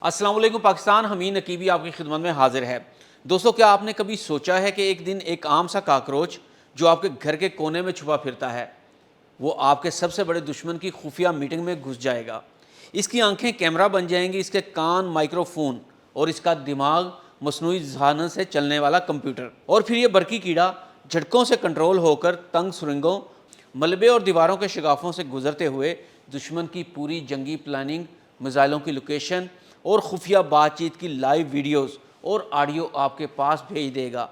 अस्सलाम वालेकुम पाकिस्तान। हमीद नकीबी आपकी खिदमत में हाजिर है। दोस्तों, क्या आपने कभी सोचा है कि एक दिन एक आम सा काकरोच जो आपके घर के कोने में छुपा फिरता है, वो आपके सबसे बड़े दुश्मन की खुफिया मीटिंग में घुस जाएगा। इसकी आंखें कैमरा बन जाएंगी, इसके कान माइक्रोफोन और इसका दिमाग मसनूई जहानत से चलने वाला कंप्यूटर। और फिर ये बरकी कीड़ा झटकों से कंट्रोल होकर तंग सुरंगों, मलबे और दीवारों के शिगाफों से गुजरते हुए दुश्मन की पूरी जंगी प्लानिंग, मिसाइलों की लोकेशन और खुफिया बातचीत की लाइव वीडियोस और ऑडियो आपके पास भेज देगा।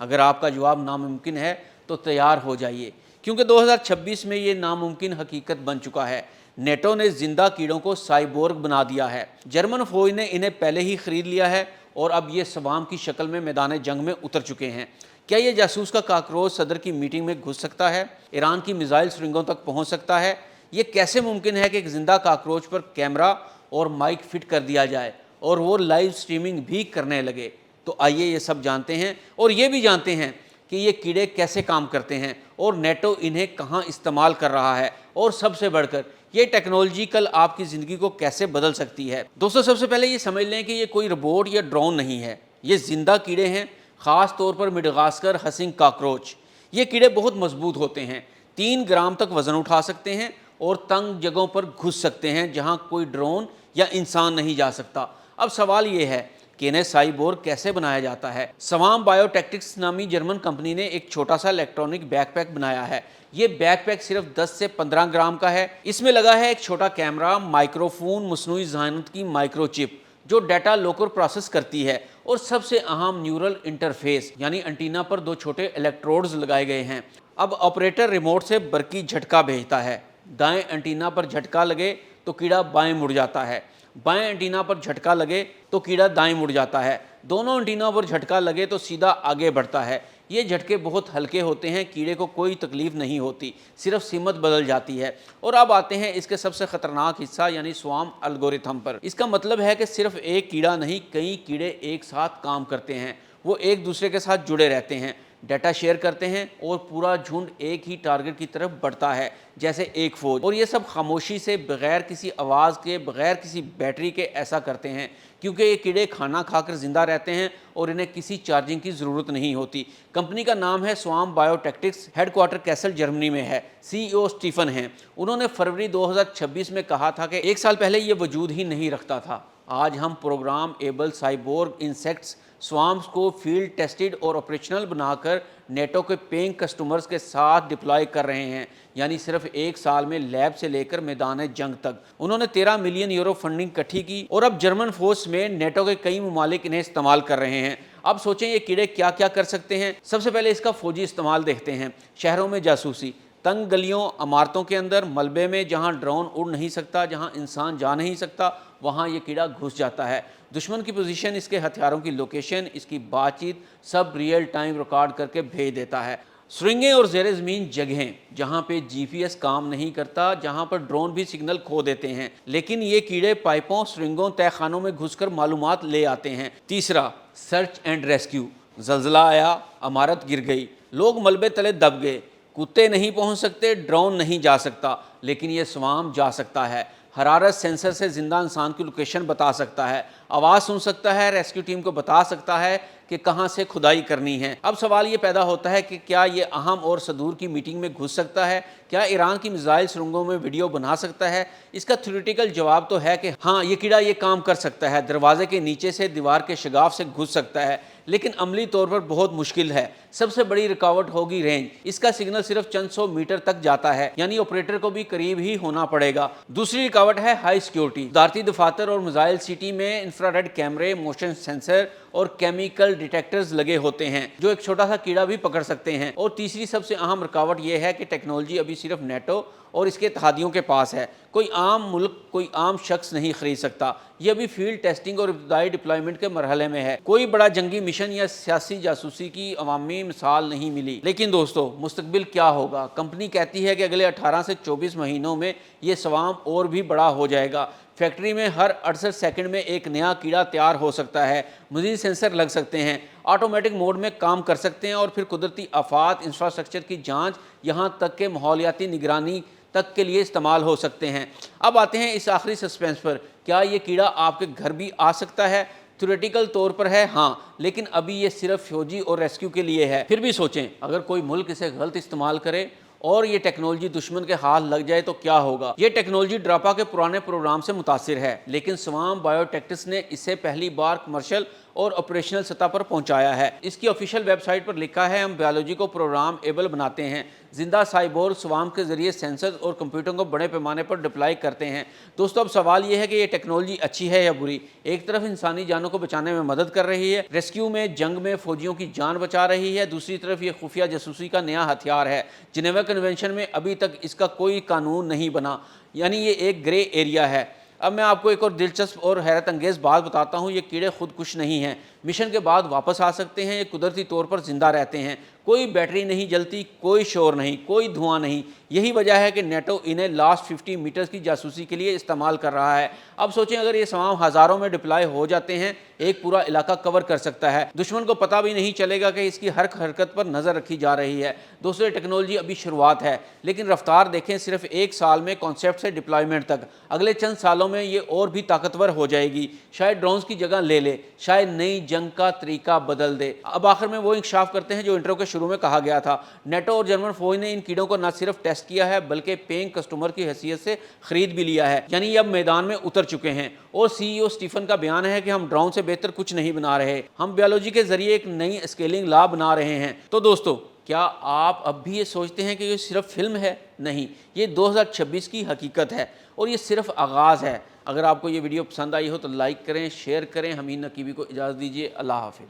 अगर आपका जवाब नामुमकिन है तो तैयार हो जाइए, क्योंकि 2026 में ये नामुमकिन हकीकत बन चुका है। नेटो ने जिंदा कीड़ों को साइबोर्ग बना दिया है। जर्मन फौज ने इन्हें पहले ही खरीद लिया है और अब ये सवाम की शक्ल में मैदान जंग में उतर चुके हैं। क्या ये जासूस का काकरोच सदर की मीटिंग में घुस सकता है? ईरान की मिसाइल सुरंगों तक पहुंच सकता है? ये कैसे मुमकिन है कि एक जिंदा काकरोच पर कैमरा और माइक फिट कर दिया जाए और वो लाइव स्ट्रीमिंग भी करने लगे? तो आइए ये सब जानते हैं और ये भी जानते हैं कि ये कीड़े कैसे काम करते हैं और नेटो इन्हें कहाँ इस्तेमाल कर रहा है, और सबसे बढ़कर ये टेक्नोलॉजी कल आपकी ज़िंदगी को कैसे बदल सकती है। दोस्तों, सबसे पहले ये समझ लें कि ये कोई रोबोट या ड्रोन नहीं है, ये जिंदा कीड़े हैं, ख़ास तौर पर मिडगास्कर हसिंग काकरोच। ये कीड़े बहुत मजबूत होते हैं, 3 ग्राम तक वज़न उठा सकते हैं और तंग जगहों पर घुस सकते हैं जहां कोई ड्रोन या इंसान नहीं जा सकता। अब सवाल ये है कि इन्हें साइबोर्ग कैसे बनाया जाता है। स्वाम बायोटेक्टिक्स नामी जर्मन कंपनी ने एक छोटा सा इलेक्ट्रॉनिक बैकपैक बनाया है। ये बैकपैक सिर्फ 10 से 15 ग्राम का है। इसमें लगा है एक छोटा कैमरा, माइक्रोफोन, मसनूई ज़हानत की माइक्रोचिप जो डाटा लोकल प्रोसेस करती है, और सबसे अहम न्यूरल इंटरफेस यानी एंटीना पर 2 छोटे इलेक्ट्रोड्स लगाए गए हैं। अब ऑपरेटर रिमोट से बरकी झटका भेजता है। दाएं एंटीना पर झटका लगे तो कीड़ा बाएं मुड़ जाता है, बाएं एंटीना पर झटका लगे तो कीड़ा दाएं मुड़ जाता है, दोनों एंटीना पर झटका लगे तो सीधा आगे बढ़ता है। ये झटके बहुत हल्के होते हैं, कीड़े को कोई तकलीफ नहीं होती, सिर्फ सिमत बदल जाती है। और अब आते हैं इसके सबसे खतरनाक हिस्सा यानी स्वाम एल्गोरिथम पर। इसका मतलब है कि सिर्फ एक कीड़ा नहीं, कई कीड़े एक साथ काम करते हैं। वो एक दूसरे के साथ जुड़े रहते हैं, डाटा शेयर करते हैं और पूरा झुंड एक ही टारगेट की तरफ बढ़ता है, जैसे एक फौज। और ये सब खामोशी से, बगैर किसी आवाज़ के, बगैर किसी बैटरी के ऐसा करते हैं, क्योंकि ये कीड़े खाना खाकर ज़िंदा रहते हैं और इन्हें किसी चार्जिंग की ज़रूरत नहीं होती। कंपनी का नाम है स्वाम बायोटेक्टिक्स, हेडक्वार्टर कैसल जर्मनी में है। CEO स्टीफन हैं। उन्होंने फरवरी 2026 में कहा था कि 1 साल पहले ये वजूद ही नहीं रखता था। आज हम programmable cyborg insects swarms को फील्ड टेस्टेड और ऑपरेशनल बनाकर नेटो के पेइंग कस्टमर्स के साथ डिप्लॉय कर रहे हैं, यानी सिर्फ 1 साल में लैब से लेकर मैदान जंग तक। उन्होंने 13 मिलियन यूरो फंडिंग इकट्ठी की और अब जर्मन फोर्स में नेटो के कई ममालिक इन्हें इस्तेमाल कर रहे हैं। अब सोचें ये कीड़े क्या क्या कर सकते हैं। सबसे पहले इसका फौजी इस्तेमाल देखते हैं। शहरों में जासूसी, तंग गलियों, इमारतों के अंदर, मलबे में जहां ड्रोन उड़ नहीं सकता, जहां इंसान जा नहीं सकता, वहां ये कीड़ा घुस जाता है। दुश्मन की पोजीशन, इसके हथियारों की लोकेशन, इसकी बातचीत सब रियल टाइम रिकॉर्ड करके भेज देता है। सुरंगें और ज़ेर ज़मीन जगहें जहां पे GPS काम नहीं करता, जहां पर ड्रोन भी सिग्नल खो देते हैं, लेकिन ये कीड़े पाइपों, सुरंगों, तहखानों में घुसकर मालूमात ले आते हैं। तीसरा, सर्च एंड रेस्क्यू। जल्जला आया, इमारत गिर गई, लोग मलबे तले दब गए, कुत्ते नहीं पहुंच सकते, ड्रोन नहीं जा सकता, लेकिन ये स्वाम जा सकता है। हरारत सेंसर से जिंदा इंसान की लोकेशन बता सकता है, आवाज़ सुन सकता है, रेस्क्यू टीम को बता सकता है कि कहां से खुदाई करनी है। अब सवाल ये पैदा होता है कि क्या ये अहम और सदूर की मीटिंग में घुस सकता है? क्या ईरान की मिसाइल सुरंगों में वीडियो बना सकता है? इसका थ्योरेटिकल जवाब तो है कि हाँ, ये कीड़ा ये काम कर सकता है। दरवाजे के नीचे से, दीवार के शिगाफ से घुस सकता है, लेकिन अमली तौर पर बहुत मुश्किल है। सबसे बड़ी रुकावट होगी रेंज। इसका सिग्नल सिर्फ चंद 100 मीटर तक जाता है, यानी ऑपरेटर को भी करीब ही होना पड़ेगा। दूसरी रुकावट है हाई सिक्योरिटी। दारती दफातर और मिसाइल सिटी में इंफ्रारेड कैमरे, मोशन सेंसर और केमिकल डिटेक्टर्स लगे होते हैं जो एक छोटा सा कीड़ा भी पकड़ सकते हैं। और तीसरी सबसे अहम रुकावट यह है कि टेक्नोलॉजी अभी सिर्फ नेटो और इसके इत्तेहादियों के पास है। कोई आम मुल्क, कोई आम शख्स नहीं खरीद सकता। ये अभी फील्ड टेस्टिंग और इब्तदाई डिप्लॉयमेंट के मरहले में है। कोई बड़ा जंगी मिशन या सियासी जासूसी की अवामी मिसाल नहीं मिली। लेकिन दोस्तों, मुस्तकबिल क्या होगा? कंपनी कहती है कि अगले 18 से 24 महीनों में ये स्वाम और भी बड़ा हो जाएगा। फैक्ट्री में हर 68 सेकंड में एक नया कीड़ा तैयार हो सकता है, मज़ीद सेंसर लग सकते हैं, ऑटोमेटिक मोड में काम कर सकते हैं और फिर कुदरती आफात, इंफ्रास्ट्रक्चर की जांच, यहाँ तक कि माहौलियाती निगरानी तक के लिए इस्तेमाल हो सकते हैं। अब आते हैं इस आखिरी सस्पेंस पर, क्या ये कीड़ा आपके घर भी आ सकता है? थ्योरेटिकल तौर पर है हाँ, लेकिन अभी ये सिर्फ फौजी और रेस्क्यू के लिए है। फिर भी सोचें, अगर कोई मुल्क इसे गलत इस्तेमाल करे और ये टेक्नोलॉजी दुश्मन के हाथ लग जाए तो क्या होगा? ये टेक्नोलॉजी ड्रापा के पुराने प्रोग्राम से मुतासिर है, लेकिन स्वाम बायोटेक्टिक्स ने इसे पहली बार कमर्शियल और ऑपरेशनल सतह पर पहुंचाया है। इसकी ऑफिशियल वेबसाइट पर लिखा है, हम बायोलॉजी को प्रोग्राम एबल बनाते हैं, जिंदा साइबोर स्वाम के जरिए सेंसर्स और कंप्यूटर को बड़े पैमाने पर डिप्लॉय करते हैं। दोस्तों, अब सवाल यह है कि ये टेक्नोलॉजी अच्छी है या बुरी? एक तरफ इंसानी जानों को बचाने में मदद कर रही है, रेस्क्यू में, जंग में फौजियों की जान बचा रही है, दूसरी तरफ ये खुफिया जासूसी का नया हथियार है। जिनेवा कन्वेंशन में अभी तक इसका कोई कानून नहीं बना, यानी ये एक ग्रे एरिया है। अब मैं आपको एक और दिलचस्प और हैरत अंगेज़ बात बताता हूँ, ये कीड़े खुद कुछ नहीं हैं, मिशन के बाद वापस आ सकते हैं, ये कुदरती तौर पर ज़िंदा रहते हैं, कोई बैटरी नहीं जलती, कोई शोर नहीं, कोई धुआं नहीं। यही वजह है कि नेटो इन्हें लास्ट 50 मीटर्स की जासूसी के लिए इस्तेमाल कर रहा है। अब सोचें, अगर ये स्वाम हज़ारों में डिप्लॉय हो जाते हैं, एक पूरा इलाका कवर कर सकता है, दुश्मन को पता भी नहीं चलेगा कि इसकी हर हरकत पर नज़र रखी जा रही है। दोस्तों, ये टेक्नोलॉजी अभी शुरुआत है, लेकिन रफ्तार देखें, सिर्फ 1 साल में कॉन्सेप्ट से डिप्लॉयमेंट तक, अगले चंद सालों में ये और भी ताकतवर हो जाएगी, शायद ड्रोन्स की जगह ले ले, शायद नई जंग का तरीका बदल दे। अब आखिर में वो इंकशाफ करते हैं जो इंट्रो के शुरू में कहा गया था। नेटो और जर्मन फौज ने इन कीड़ों को न सिर्फ टेस्ट किया है, बल्कि पेइंग कस्टमर की हैसियत से खरीद भी लिया है, यानी ये अब मैदान में उतर चुके हैं। और सीईओ स्टीफन का बयान है कि हम ड्रोन से बेहतर कुछ नहीं बना रहे, हम बायोलॉजी के जरिए एक नई स्केलिंग लॉ बना रहे हैं। तो दोस्तों, क्या आप अब भी ये सोचते हैं कि ये सिर्फ फिल्म है? नहीं, ये 2026 की हकीकत है और ये सिर्फ आगाज़ है। अगर आपको ये वीडियो पसंद आई हो तो लाइक करें, शेयर करें। हमीद नकीबी को इजाज़त दीजिए। अल्लाह हाफ़िज़।